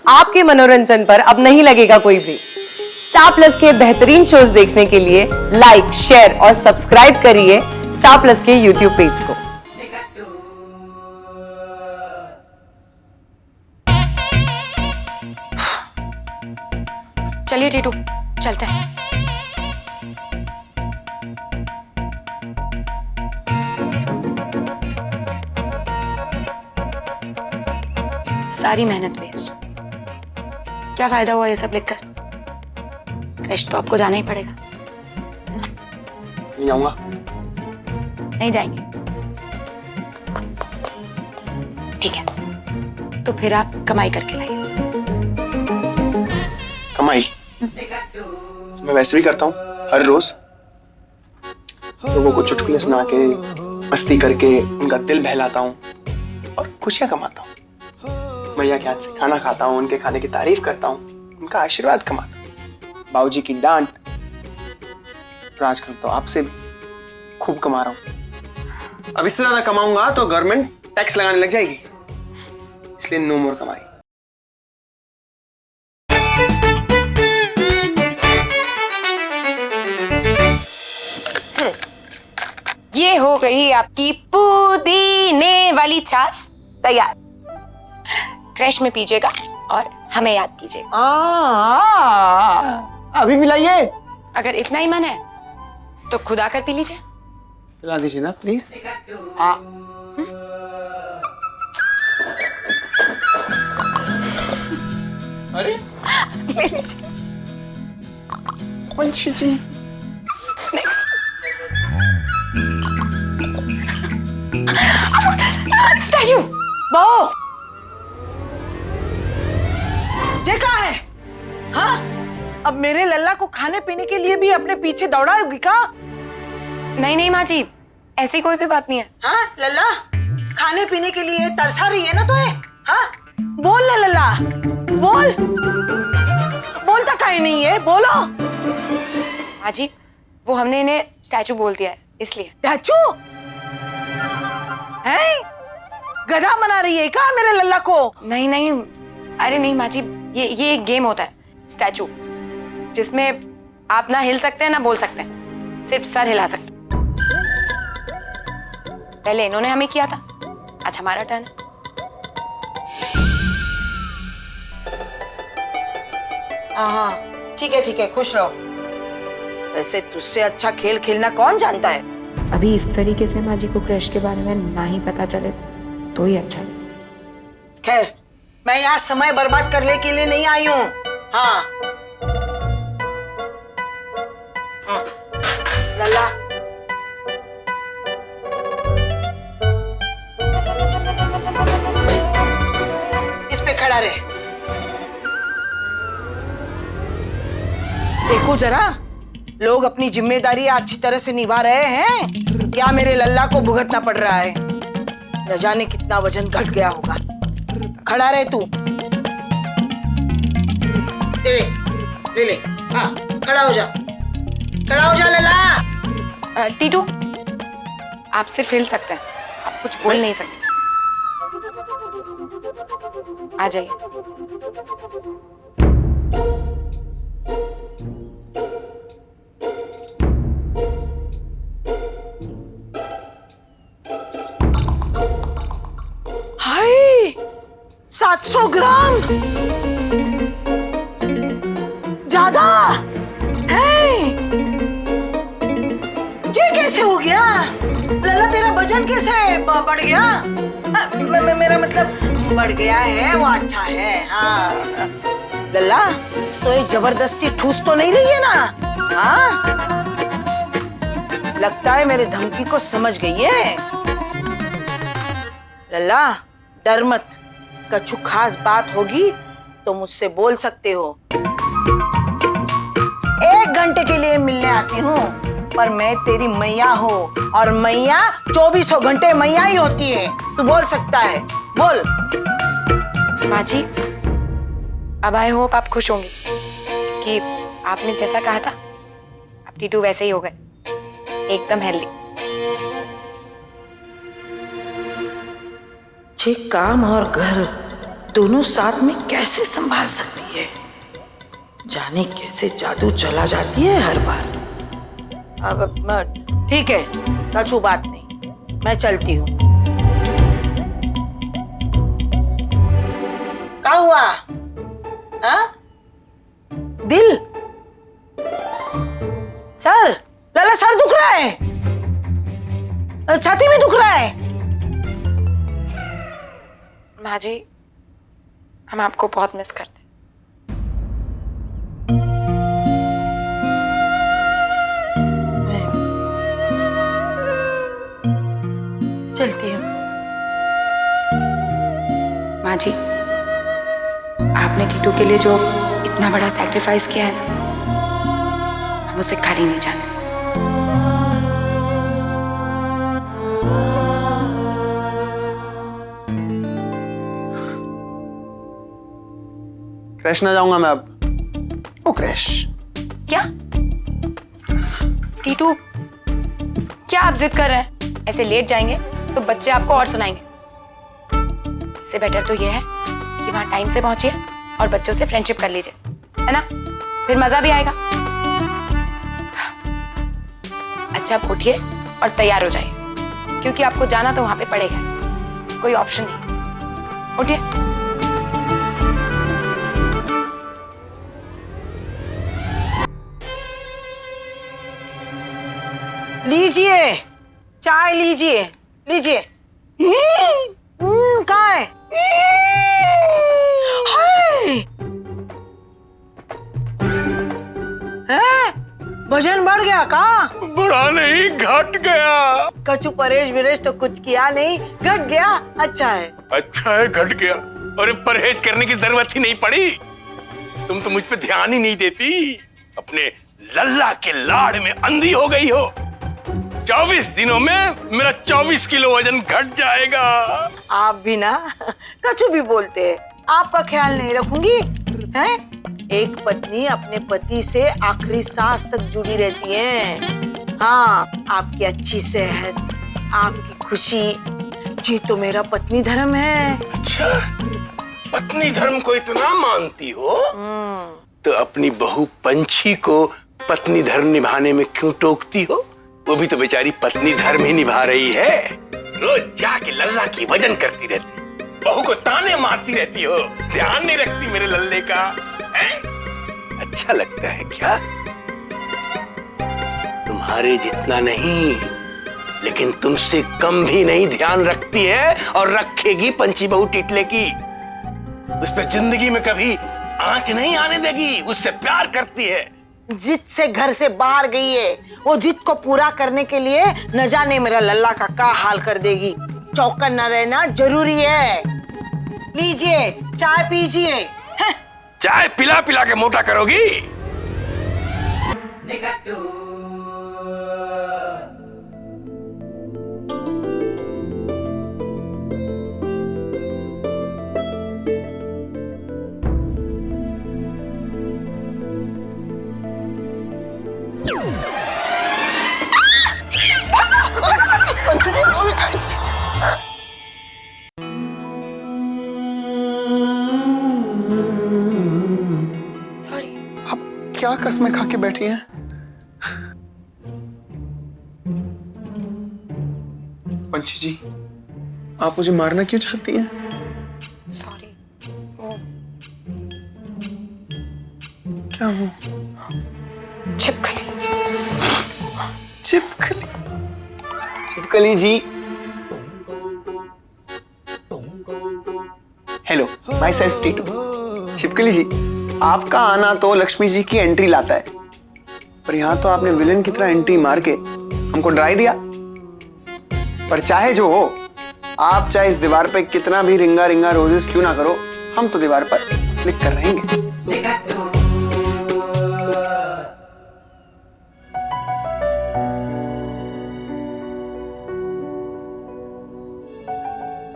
आपके मनोरंजन पर अब नहीं लगेगा कोई ब्रेक। स्टार प्लस के बेहतरीन शोज देखने के लिए लाइक, शेयर और सब्सक्राइब करिए स्टार प्लस के यूट्यूब पेज को। चलिए टीटू, चलते हैं। सारी मेहनत वेस्ट। क्या फायदा हुआ ये सब लिखकर? क्रश तो आपको जाना ही पड़ेगा। नहीं जाऊंगा। नहीं जाएंगे? ठीक है, तो फिर आप कमाई करके लाइए। कमाई मैं वैसे भी करता हूँ हर रोज। लोगों को चुटकुले सुना के, मस्ती करके उनका दिल बहलाता हूँ और खुशियां कमाता हूँ। मैया के हाथ से खाना खाता हूँ, उनके खाने की तारीफ करता हूँ, उनका आशीर्वाद कमाता हूँ, बाबूजी की डांट। और आजकल तो आपसे भी खूब कमा रहा हूँ। अब इससे ज्यादा कमाऊंगा तो गवर्नमेंट टैक्स लगाने लग जाएगी, इसलिए नो मोर कमाई। ये हो गई आपकी पुदीने वाली छाछ तैयार। क्रश में पीजिएगा और हमें याद कीजिएगा। अभी मिलाइए। अगर इतना ही मन है तो खुद आकर पी लीजिए। पिला दीजिए ना प्लीज। अरे ले लीजिए। पंच जी। नेक्स्ट। स्टैचू बो ये कहाँ है? हाँ, अब मेरे लल्ला को खाने पीने के लिए भी अपने पीछे दौड़ाओगी का? नहीं नहीं माँ जी, ऐसी कोई भी बात नहीं है। हाँ लल्ला, खाने पीने के लिए तरसा रही है ना तो हाँ बोल ना लल्ला, बोल। बोलता काहे नहीं है, बोलो। माँ जी, वो हमने इन्हें स्टैचू बोल दिया है इसलिए। स्टैचू है? गधा बना रही है क्या मेरे लल्ला को? नहीं नहीं, अरे नहीं माँ जी, ये एक गेम होता है स्टैचू, जिसमें आप ना हिल सकते हैं ना बोल सकते हैं, सिर्फ सर हिला सकते हैं। पहले इन्होंने हमें किया था, आज हमारा टर्न है। हाँ ठीक है, खुश रहो। वैसे तुझसे अच्छा खेल खेलना कौन जानता है? अभी इस तरीके से माँ जी को क्रश के बारे में ना ही पता चले तो ही अच्छा। खैर, मैं यहाँ समय बर्बाद करने के लिए नहीं आई हूँ। हाँ लल्ला, इस पे खड़ा रहे। देखो जरा, लोग अपनी जिम्मेदारी अच्छी तरह से निभा रहे हैं या मेरे लल्ला को भुगतना पड़ रहा है? न जाने कितना वजन घट गया होगा। खड़ा रहे तू। ले ले। हाँ, खड़ा हो जा लल्ला। टीटू, आप सिर्फ हिल सकते हैं, आप कुछ बोल नहीं सकते। आ जाइए। हाय, 700 ग्राम ज्यादा है। ये कैसे हो गया लल्ला? तेरा वजन कैसे बढ़ गया? मेरा मतलब बढ़ गया है वो अच्छा है। हाँ लल्ला, तो ये जबरदस्ती ठूस तो नहीं रही है ना? हाँ, लगता है मेरे धमकी को समझ गई है। लल्ला डर मत, कछु खास बात होगी तो मुझसे बोल सकते हो। 1 घंटे के लिए मिलने आती हूँ, पर मैं तेरी मैया हूँ और मैया 24 घंटे मैया ही होती है। तू बोल सकता है, बोल। माँ जी, अब आई होप आप खुश होंगी कि आपने जैसा कहा था अब टीटू वैसे ही हो गए, एकदम हेल्दी। जे काम और घर दोनों साथ में कैसे संभाल सकती है? जाने कैसे जादू चला जाती है हर बार। अब ठीक है कछु बात नहीं, मैं चलती हूँ। क्या हुआ? हाँ? दिल? सर, लला सर दुख रहा है, छाती में दुख रहा है। माँ जी, हम आपको बहुत मिस करते हैं। चलती हूँ। माँ जी, आपने टीटू के लिए जो इतना बड़ा सैक्रिफाइस किया है ना, हम उसे खाली नहीं जाने। क्रैश ना जाऊंगा मैं अब। ओ क्रैश। क्या टीटू, क्या आप जिद कर रहे हैं? ऐसे लेट जाएंगे तो बच्चे आपको और सुनाएंगे। इससे बेटर तो यह है कि वहां टाइम से पहुंचिए और बच्चों से फ्रेंडशिप कर लीजिए, है ना? फिर मजा भी आएगा। अच्छा, आप उठिए और तैयार हो जाइए, क्योंकि आपको जाना तो वहां पे पड़ेगा, कोई ऑप्शन नहीं। उठिए। लीजिए चाय, लीजिए लीजिए। कहाँ है? हाय! हैं? वजन बढ़ गया का? बढ़ा नहीं, घट गया। कछु परहेज विरेज तो कुछ किया नहीं, घट गया। अच्छा है। अच्छा है, घट गया। अरे परहेज करने की जरूरत ही नहीं पड़ी, तुम तो मुझ पे ध्यान ही नहीं देती। अपने लल्ला के लाड़ में अंधी हो गई हो। 24 दिनों में मेरा 24 किलो वजन घट जाएगा। आप भी ना कछु भी बोलते हैं। आपका ख्याल नहीं रखूंगी हैं? एक पत्नी अपने पति से आखिरी सांस तक जुड़ी रहती है। हाँ, आपकी अच्छी सेहत, आपकी खुशी, ये तो मेरा पत्नी धर्म है। अच्छा, पत्नी धर्म को इतना मानती हो तो अपनी बहू पंछी को पत्नी धर्म निभाने में क्यों टोकती हो? वो भी तो बेचारी पत्नी धर्म ही निभा रही है। रोज जाके लल्ला की वजन करती रहती, बहू को ताने मारती रहती हो, ध्यान नहीं रखती मेरे लल्ले का। अच्छा लगता है क्या? तुम्हारे जितना नहीं, लेकिन तुमसे कम भी नहीं ध्यान रखती है, और रखेगी पंछी बहू टिटले की। उस पे जिंदगी में कभी आंच नहीं आने देगी, उससे प्यार करती है। जिद से घर से बाहर गई है, वो जिद को पूरा करने के लिए न जाने मेरा लल्ला का क्या हाल कर देगी। चौकन न रहना जरूरी है। लीजिए चाय पीजिए। चाय पिला पिला के मोटा करोगी। सॉरी। आप क्या कसमें खा के बैठी हैं? पंछी जी, आप मुझे मारना क्यों चाहती हैं? सॉरी। क्या हो? छिपकली। छिपकली। छिपकली जी। Hello, myself Titu. छिपकली जी, आपका आना तो लक्ष्मी जी की एंट्री लाता है, पर यहां तो आपने विलेन की तरह एंट्री मार के हमको डराई दिया। पर चाहे जो हो, आप चाहे इस दीवार पे कितना भी रिंगा रिंगा रोजेस क्यों ना करो, हम तो दीवार पर लिख कर रहेंगे।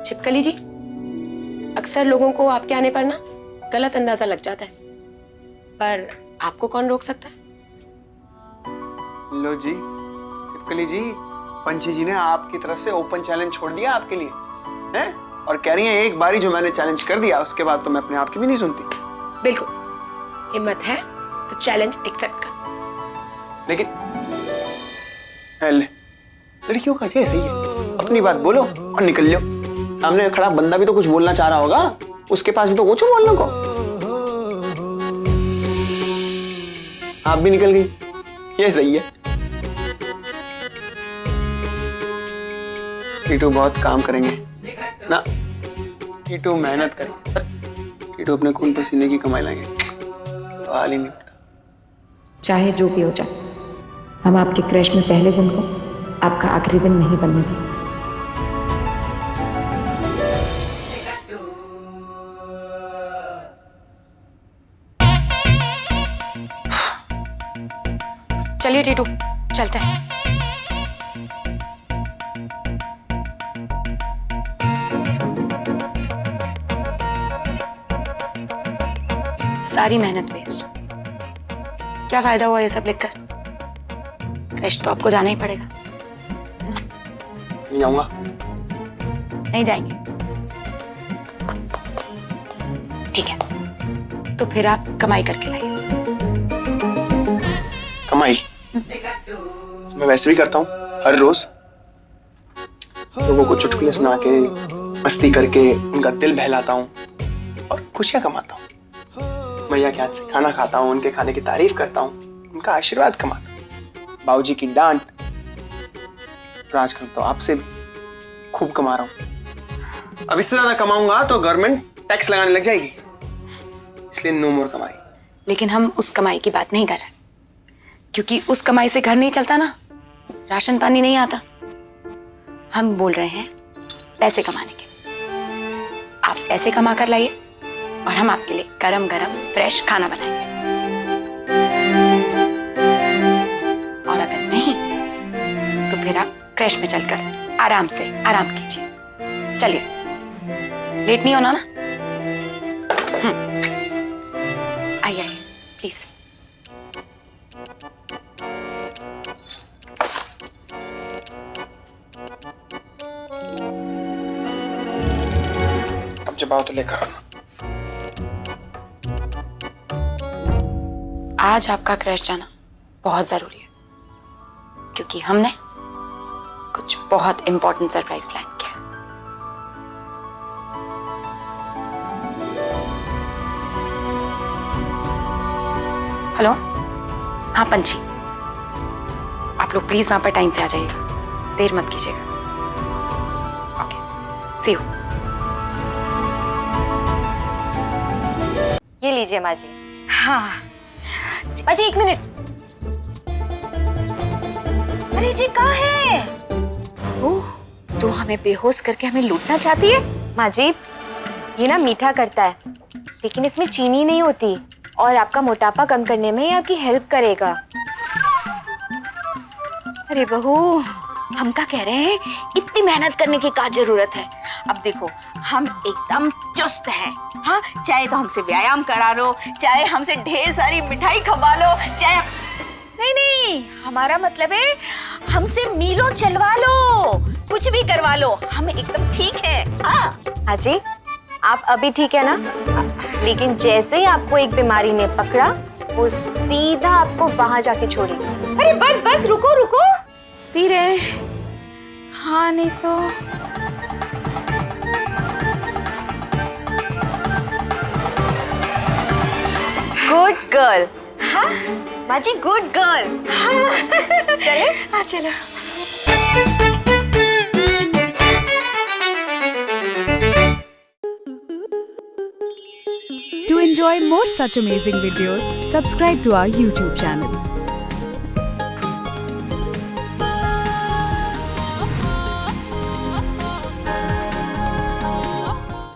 छिपकली जी, अक्सर लोगों को आपके आने पर ना गलत अंदाजा लग जाता है, पर आपको कौन रोक सकता है? लो जी, छिपकली जी, पंछी जी ने आपकी तरफ से ओपन चैलेंज छोड़ दिया आपके लिए, हैं? और कह रही हैं एक बारी जो मैंने चैलेंज कर दिया उसके बाद तो मैं अपने आप की भी नहीं सुनती। बिल्कुल, हिम्मत है तो चैलेंज एक्सेप्ट कर। लेकिन लड़कियों का ये सही है, अपनी बात बोलो और निकल लो। सामने खड़ा बंदा भी तो कुछ बोलना चाह रहा होगा, उसके पास भी तो कुछ बोलने को। आप भी निकल गई, ये सही है। टीटू बहुत काम करेंगे ना, टीटू मेहनत करेंगे, टीटू अपने खून पसीने की कमाई लाएंगे, तो हाल ही नहीं पड़ता। चाहे जो भी हो जाए, हम आपके क्रश में पहले दिन को आपका आखिरी दिन नहीं बनने देंगे। चलिए टीटू, चलते हैं। सारी मेहनत वेस्ट, क्या फायदा हुआ ये सब लिखकर? क्रश तो आपको जाना ही पड़ेगा। नहीं जाऊंगा। नहीं जाएंगे? ठीक है, तो फिर आप कमाई करके लाइए। कमाई मैं वैसे भी करता हूँ हर रोज, लोगों को चुटकुले सुना के मस्ती करके उनका दिल बहलाता हूँ और खुशियां कमाता हूँ। भैया के हाथ से खाना खाता हूँ, उनके खाने की तारीफ करता हूँ, उनका आशीर्वाद कमाता हूँ, बाबूजी की डांट। आजकल तो आपसे भी खूब कमा रहा हूँ। अब इससे ज्यादा कमाऊंगा तो गवर्नमेंट टैक्स लगाने लग जाएगी, इसलिए नो मोर कमाई। लेकिन हम उस कमाई की बात नहीं कर रहे, क्योंकि उस कमाई से घर नहीं चलता ना, राशन पानी नहीं आता। हम बोल रहे हैं पैसे कमाने के। आप पैसे कमा कर लाइए और हम आपके लिए गरम गरम फ्रेश खाना बनाएंगे। और अगर नहीं तो फिर आप क्रैश में चलकर आराम से आराम कीजिए। चलिए, लेट नहीं होना ना। आइए प्लीज। अब जब आओ तो लेकर आना। आज आपका क्रैश जाना बहुत जरूरी है, क्योंकि हमने कुछ बहुत इंपॉर्टेंट सरप्राइज प्लान किया। हेलो, हाँ पंछी, आप लोग प्लीज वहां पर टाइम से आ जाइएगा, देर मत कीजिएगा। Okay, see you. ये लीजिए माँ जी। हाँ। माँ जी 1 मिनट। अरे जी कहाँ है? ओह, तू हमें बेहोश करके हमें लूटना चाहती है? माँ जी, ये ना मीठा करता है, लेकिन इसमें चीनी नहीं होती और आपका मोटापा कम करने में ये आपकी हेल्प करेगा। अरे बहू, हम क्या कह रहे हैं, इतनी मेहनत करने की क्या जरूरत है? अब देखो, हम एकदम चुस्त हैं, हाँ, चाहे तो हमसे व्यायाम करा लो, चाहे हमसे ढेर सारी मिठाई खवा लो, चाहे नहीं, हमारा मतलब है हमसे मीलों चलवा लो, कुछ भी करवा लो, हम एकदम ठीक है। हाँ हाँ जी, आप अभी ठीक है ना? लेकिन जैसे ही आपको एक बीमारी ने पकड़ा, वो सीधा आपको वहां जाके छोड़ी। अरे बस बस, रुको रुको। पी रहे? हाँ नहीं तो गुड गर्ल। हाँ माँ जी, गुड गर्ल। चले? हाँ चलो। To enjoy more such amazing videos, subscribe to our YouTube channel.